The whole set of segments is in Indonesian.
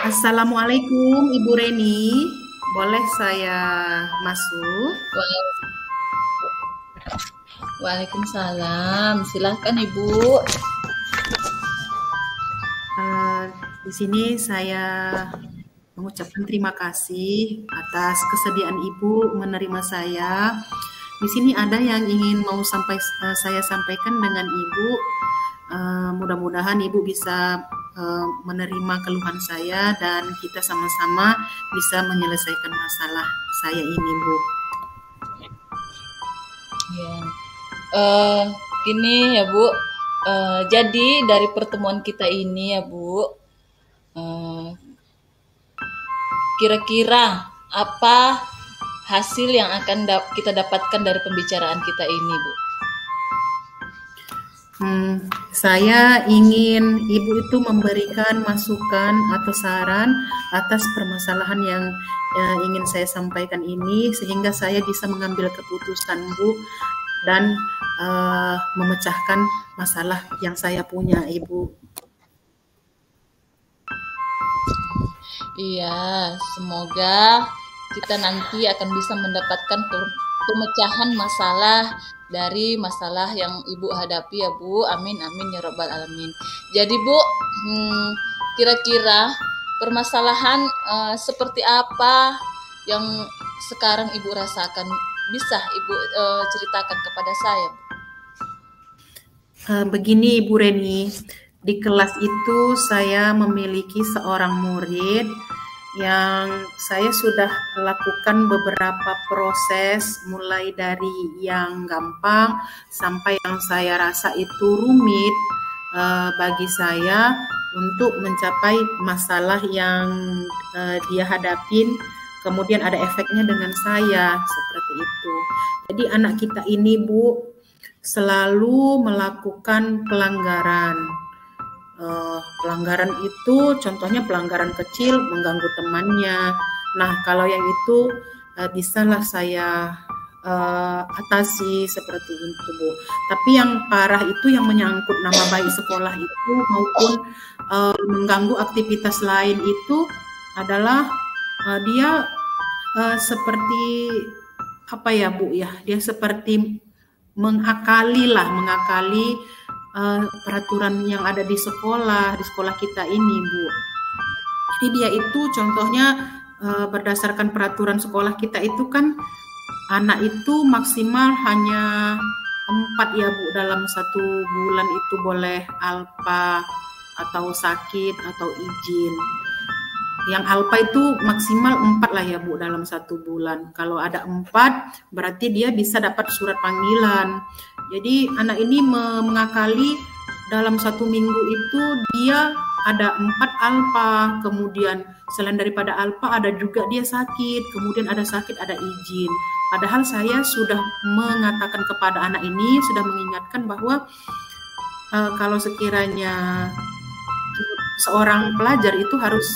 Assalamualaikum Ibu Reni, boleh saya masuk? Waalaikumsalam, silahkan Ibu. Di sini saya mengucapkan terima kasih atas kesediaan Ibu menerima saya. Di sini ada yang ingin saya sampaikan dengan Ibu. Mudah-mudahan Ibu bisa menerima keluhan saya dan kita sama-sama bisa menyelesaikan masalah saya ini, Bu. Ya. Gini ya Bu, jadi dari pertemuan kita ini ya Bu, kira-kira apa hasil yang akan kita dapatkan dari pembicaraan kita ini Bu? Saya ingin Ibu itu memberikan masukan atau saran atas permasalahan yang ingin saya sampaikan ini, sehingga saya bisa mengambil keputusan, Bu, dan memecahkan masalah yang saya punya, Ibu. Iya, semoga kita nanti akan bisa mendapatkan pemecahan masalah dari masalah yang Ibu hadapi ya Bu. Amin amin ya rabbal alamin. Jadi Bu, kira-kira permasalahan seperti apa yang sekarang Ibu rasakan? Bisa Ibu ceritakan kepada saya? Begini Ibu Reni, di kelas itu saya memiliki seorang murid yang saya sudah lakukan beberapa proses, mulai dari yang gampang sampai yang saya rasa itu rumit bagi saya untuk mencapai masalah yang dia hadapin, kemudian ada efeknya dengan saya, seperti itu. Jadi anak kita ini, Bu, selalu melakukan pelanggaran. Pelanggaran itu contohnya pelanggaran kecil, mengganggu temannya. Nah, kalau yang itu bisalah saya atasi seperti itu, Bu. Tapi yang parah itu yang menyangkut nama baik sekolah itu maupun mengganggu aktivitas lain itu adalah dia seperti apa ya, Bu ya? Dia seperti mengakali peraturan yang ada di sekolah kita ini, Bu. Jadi dia itu contohnya berdasarkan peraturan sekolah kita itu kan anak itu maksimal hanya 4 ya, Bu, dalam 1 bulan itu boleh alpa atau sakit atau izin. Yang alpa itu maksimal 4 lah ya, Bu, dalam 1 bulan. Kalau ada 4 berarti dia bisa dapat surat panggilan. Jadi anak ini mengakali dalam 1 minggu itu dia ada 4 alpa, kemudian selain daripada alpa ada juga dia sakit, kemudian ada sakit ada izin. Padahal saya sudah mengatakan kepada anak ini, sudah mengingatkan bahwa kalau sekiranya seorang pelajar itu harus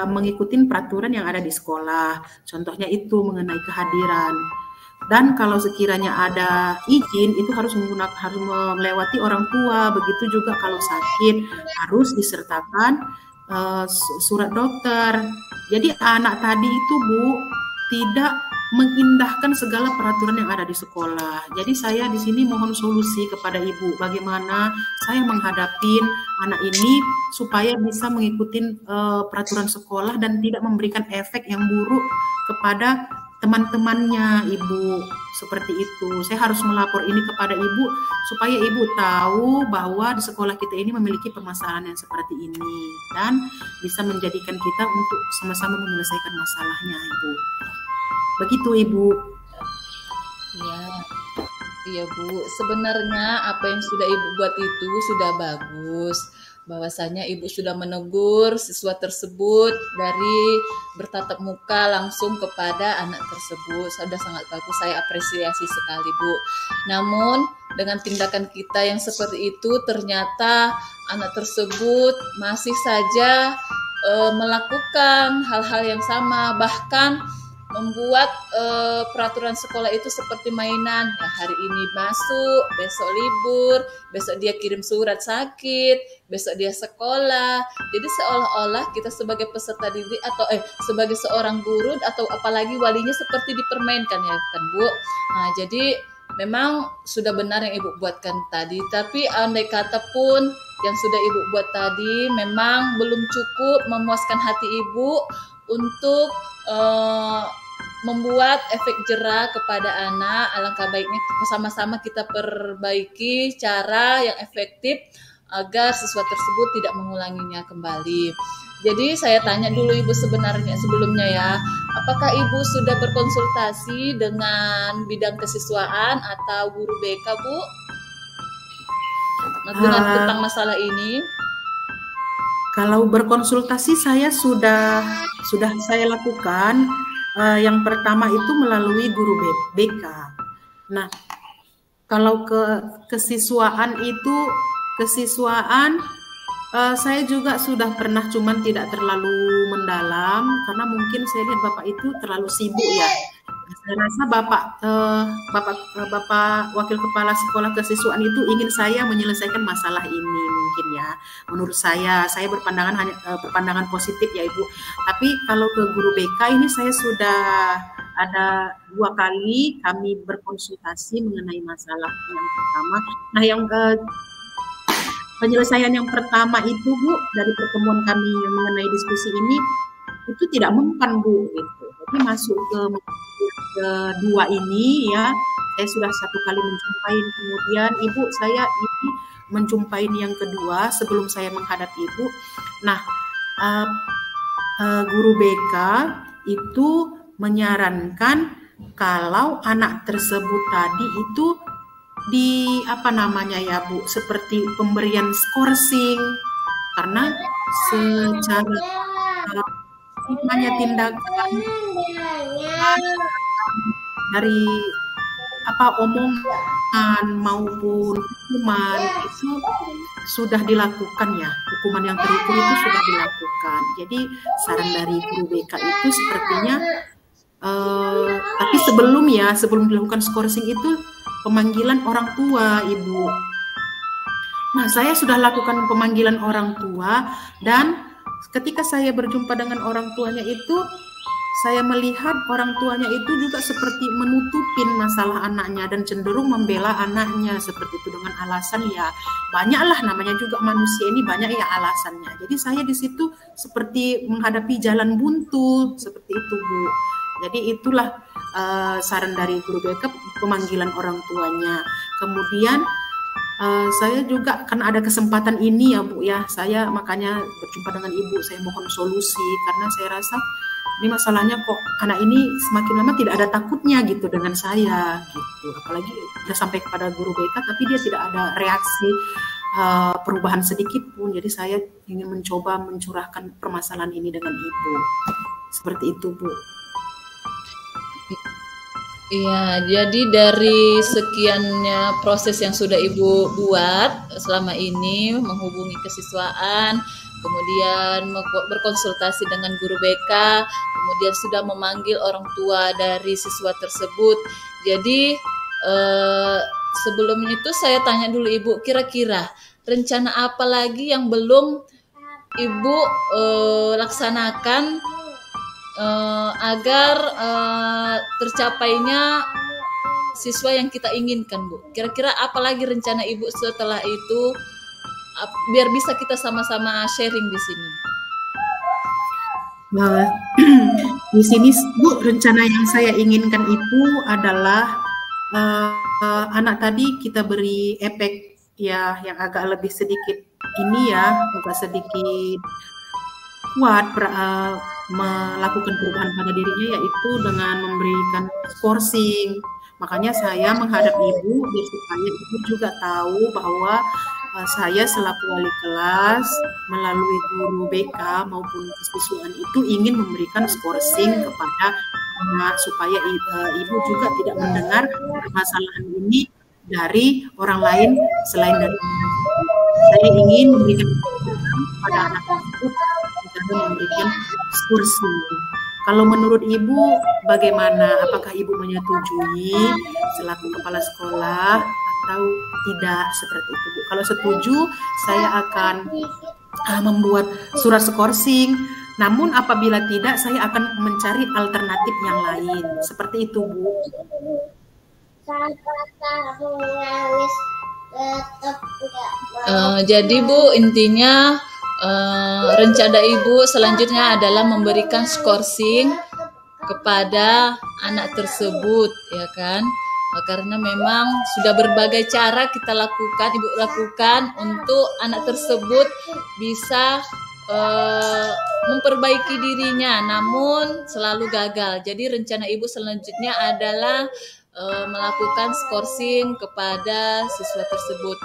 mengikuti peraturan yang ada di sekolah. Contohnya itu mengenai kehadiran. Dan kalau sekiranya ada izin itu harus melewati orang tua. Begitu juga kalau sakit harus disertakan surat dokter. Jadi anak tadi itu, Bu, tidak mengindahkan segala peraturan yang ada di sekolah. Jadi saya di sini mohon solusi kepada Ibu, bagaimana saya menghadapi anak ini supaya bisa mengikuti peraturan sekolah dan tidak memberikan efek yang buruk kepada teman-temannya, Ibu. Seperti itu. Saya harus melapor ini kepada Ibu supaya Ibu tahu bahwa di sekolah kita ini memiliki permasalahan yang seperti ini dan bisa menjadikan kita untuk sama-sama menyelesaikan masalahnya, Ibu. Begitu, Ibu. Iya Bu, sebenarnya apa yang sudah Ibu buat itu sudah bagus. Bahwasanya Ibu sudah menegur siswa tersebut dari bertatap muka langsung kepada anak tersebut. Sudah sangat bagus, saya apresiasi sekali Bu. Namun dengan tindakan kita yang seperti itu ternyata anak tersebut masih saja melakukan hal-hal yang sama, bahkan membuat peraturan sekolah itu seperti mainan. Ya, hari ini masuk, besok libur, besok dia kirim surat sakit, besok dia sekolah. Jadi seolah-olah kita sebagai peserta didik atau sebagai seorang guru atau apalagi walinya seperti dipermainkan ya kan Bu. Nah, jadi memang sudah benar yang Ibu buatkan tadi, tapi andai kata pun yang sudah Ibu buat tadi memang belum cukup memuaskan hati Ibu untuk membuat efek jera kepada anak. Alangkah baiknya bersama-sama kita perbaiki cara yang efektif agar siswa tersebut tidak mengulanginya kembali. Jadi saya tanya dulu Ibu sebenarnya sebelumnya ya, apakah Ibu sudah berkonsultasi dengan bidang kesiswaan atau guru BK Bu? Dengan tentang masalah ini? Kalau berkonsultasi saya sudah saya lakukan. Yang pertama itu melalui guru BK. Nah, kalau kesiswaan itu saya juga sudah pernah, cuman tidak terlalu mendalam karena mungkin saya lihat Bapak itu terlalu sibuk ya. Saya rasa Bapak Wakil Kepala Sekolah Kesiswaan itu ingin saya menyelesaikan masalah ini mungkin ya. Menurut saya berpandangan positif ya Ibu. Tapi kalau ke guru BK ini saya sudah ada 2 kali kami berkonsultasi mengenai masalah yang pertama. Nah, yang penyelesaian yang pertama itu Bu, dari pertemuan kami yang mengenai diskusi ini itu tidak mempan Bu gitu. Jadi masuk ke kedua ini ya, saya sudah 1 kali menjumpai, kemudian Ibu saya ini menjumpai yang kedua sebelum saya menghadap Ibu. Nah, guru BK itu menyarankan kalau anak tersebut tadi itu seperti pemberian skorsing, karena secara tindakan dari omongan maupun hukuman itu sudah dilakukan ya, hukuman yang terukur itu sudah dilakukan. Jadi saran dari guru BK itu sepertinya tapi sebelum dilakukan skorsing itu pemanggilan orang tua Ibu. Nah, saya sudah lakukan pemanggilan orang tua, dan ketika saya berjumpa dengan orang tuanya itu, saya melihat orang tuanya itu juga seperti menutupin masalah anaknya dan cenderung membela anaknya seperti itu dengan alasan ya banyaklah, namanya juga manusia ini banyak ya alasannya. Jadi saya di situ seperti menghadapi jalan buntu seperti itu Bu. Jadi itulah saran dari guru BK, pemanggilan orang tuanya. Kemudian saya juga kan ada kesempatan ini ya Bu ya, saya makanya berjumpa dengan Ibu, saya mohon solusi karena saya rasa ini masalahnya kok anak ini semakin lama tidak ada takutnya gitu dengan saya gitu, apalagi sudah sampai kepada guru BK tapi dia tidak ada reaksi perubahan sedikit pun. Jadi saya ingin mencoba mencurahkan permasalahan ini dengan Ibu, seperti itu Bu. Iya, jadi dari sekiannya proses yang sudah Ibu buat selama ini, menghubungi kesiswaan, kemudian berkonsultasi dengan guru BK, kemudian sudah memanggil orang tua dari siswa tersebut. Jadi sebelum itu saya tanya dulu Ibu, kira-kira rencana apa lagi yang belum Ibu laksanakan agar tercapainya siswa yang kita inginkan Bu? Kira-kira apa lagi rencana Ibu setelah itu, biar bisa kita sama-sama sharing di sini? Nah, di sini Bu, rencana yang saya inginkan itu adalah anak tadi kita beri efek ya yang agak lebih sedikit ini ya, agak sedikit kuat melakukan perubahan pada dirinya, yaitu dengan memberikan skorsing. Makanya saya menghadap Ibu biar supaya Ibu juga tahu bahwa saya selaku wali kelas melalui guru BK maupun kesiswaan itu ingin memberikan skorsing kepada anak supaya Ibu juga tidak mendengar permasalahan ini dari orang lain selain dari anak. Saya ingin memberikan kepada anak tersebut dengan memberikan skorsing. Kalau menurut Ibu bagaimana? Apakah Ibu menyetujui selaku kepala sekolah atau tidak seperti itu, Bu? Kalau setuju, saya akan membuat surat skorsing. Namun apabila tidak, saya akan mencari alternatif yang lain. Seperti itu, Bu. Jadi Bu, intinya rencana Ibu selanjutnya adalah memberikan skorsing kepada anak tersebut, ya kan? Karena memang sudah berbagai cara kita lakukan, Ibu lakukan untuk anak tersebut bisa memperbaiki dirinya, namun selalu gagal. Jadi rencana Ibu selanjutnya adalah melakukan skorsing kepada siswa tersebut.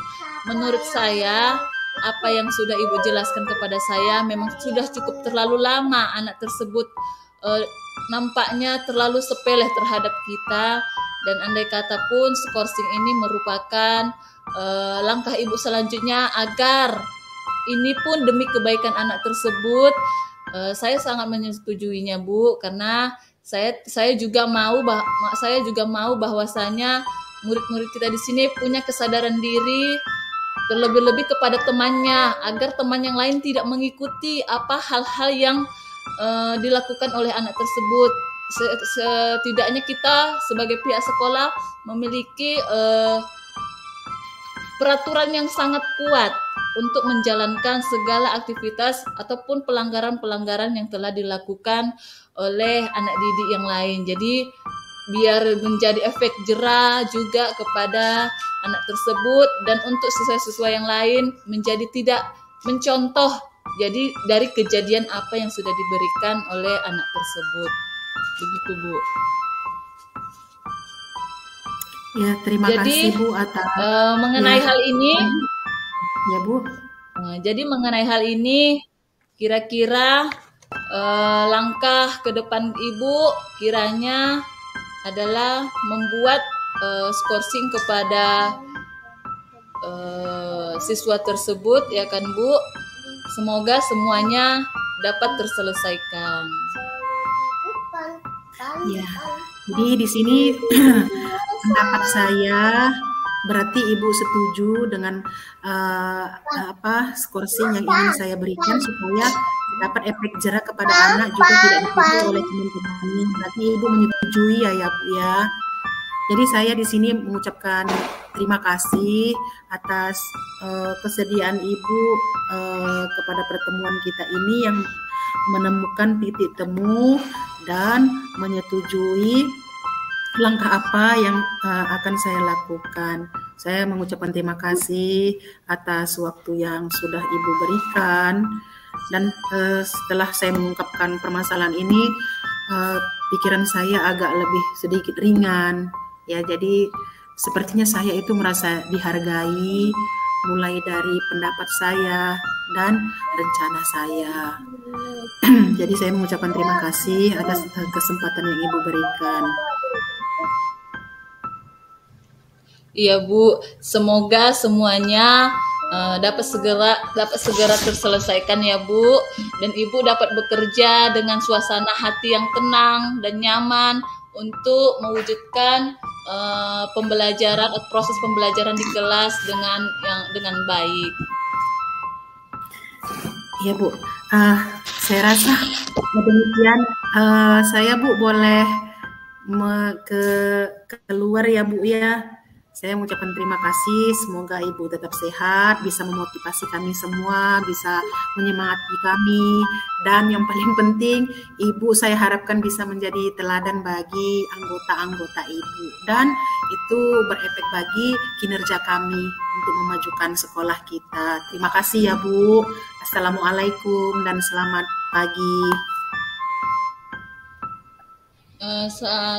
Menurut saya, apa yang sudah Ibu jelaskan kepada saya memang sudah cukup terlalu lama. Anak tersebut nampaknya terlalu sepele terhadap kita, dan andai kata pun skorsing ini merupakan langkah Ibu selanjutnya agar ini pun demi kebaikan anak tersebut, saya sangat menyetujuinya, Bu, karena saya juga mau bahwasanya murid-murid kita di sini punya kesadaran diri, terlebih-lebih kepada temannya, agar teman yang lain tidak mengikuti apa hal-hal yang dilakukan oleh anak tersebut. Setidaknya kita sebagai pihak sekolah memiliki peraturan yang sangat kuat untuk menjalankan segala aktivitas ataupun pelanggaran-pelanggaran yang telah dilakukan oleh anak didik yang lain. Jadi biar menjadi efek jera juga kepada anak tersebut, dan untuk siswa-siswa yang lain menjadi tidak mencontoh jadi dari kejadian apa yang sudah diberikan oleh anak tersebut. Begitu, Bu. Ya, terima kasih, Bu, atas mengenai hal ini. Ya, Bu. Jadi mengenai hal ini, kira-kira langkah ke depan Ibu kiranya adalah membuat skorsing kepada siswa tersebut, ya kan, Bu? Semoga semuanya dapat terselesaikan. Ya, jadi di sini pendapat saya berarti Ibu setuju dengan skorsing yang ingin saya berikan supaya dapat efek jera kepada anak juga tidak diikuti oleh teman-teman. Berarti Ibu menyetujui ya, Bu ya. Jadi saya di sini mengucapkan terima kasih atas kesediaan Ibu kepada pertemuan kita ini yang menemukan titik temu dan menyetujui langkah apa yang akan saya lakukan. Saya mengucapkan terima kasih atas waktu yang sudah Ibu berikan, dan setelah saya mengungkapkan permasalahan ini, pikiran saya agak lebih sedikit ringan. Ya, jadi sepertinya saya itu merasa dihargai, mulai dari pendapat saya dan rencana saya. Jadi saya mengucapkan terima kasih atas kesempatan yang Ibu berikan. Iya, Bu, semoga semuanya dapat segera terselesaikan ya, Bu, dan Ibu dapat bekerja dengan suasana hati yang tenang dan nyaman untuk mewujudkan pembelajaran atau proses pembelajaran di kelas dengan baik. Iya, Bu. Saya rasa demikian. Saya, Bu, boleh keluar ya, Bu ya. Saya mengucapkan terima kasih, semoga Ibu tetap sehat, bisa memotivasi kami semua, bisa menyemangati kami, dan yang paling penting, Ibu saya harapkan bisa menjadi teladan bagi anggota-anggota Ibu, dan itu berefek bagi kinerja kami untuk memajukan sekolah kita. Terima kasih ya, Bu. Assalamualaikum dan selamat pagi.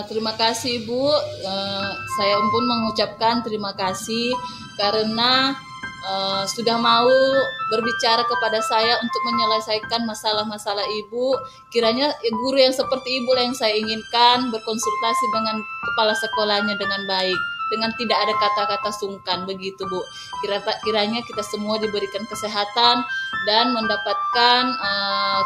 Terima kasih, Bu. Saya pun mengucapkan terima kasih karena sudah mau berbicara kepada saya untuk menyelesaikan masalah-masalah Ibu. Kiranya guru yang seperti Ibu yang saya inginkan berkonsultasi dengan kepala sekolahnya dengan baik. dengan tidak ada kata-kata sungkan, begitu Bu. Kiranya kita semua diberikan kesehatan dan mendapatkan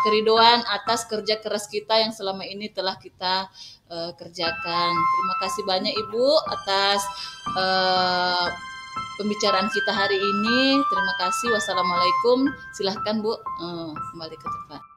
keridoan atas kerja keras kita yang selama ini telah kita kerjakan. Terima kasih banyak Ibu atas pembicaraan kita hari ini. Terima kasih. Wassalamualaikum. Silahkan Bu kembali ke tempat.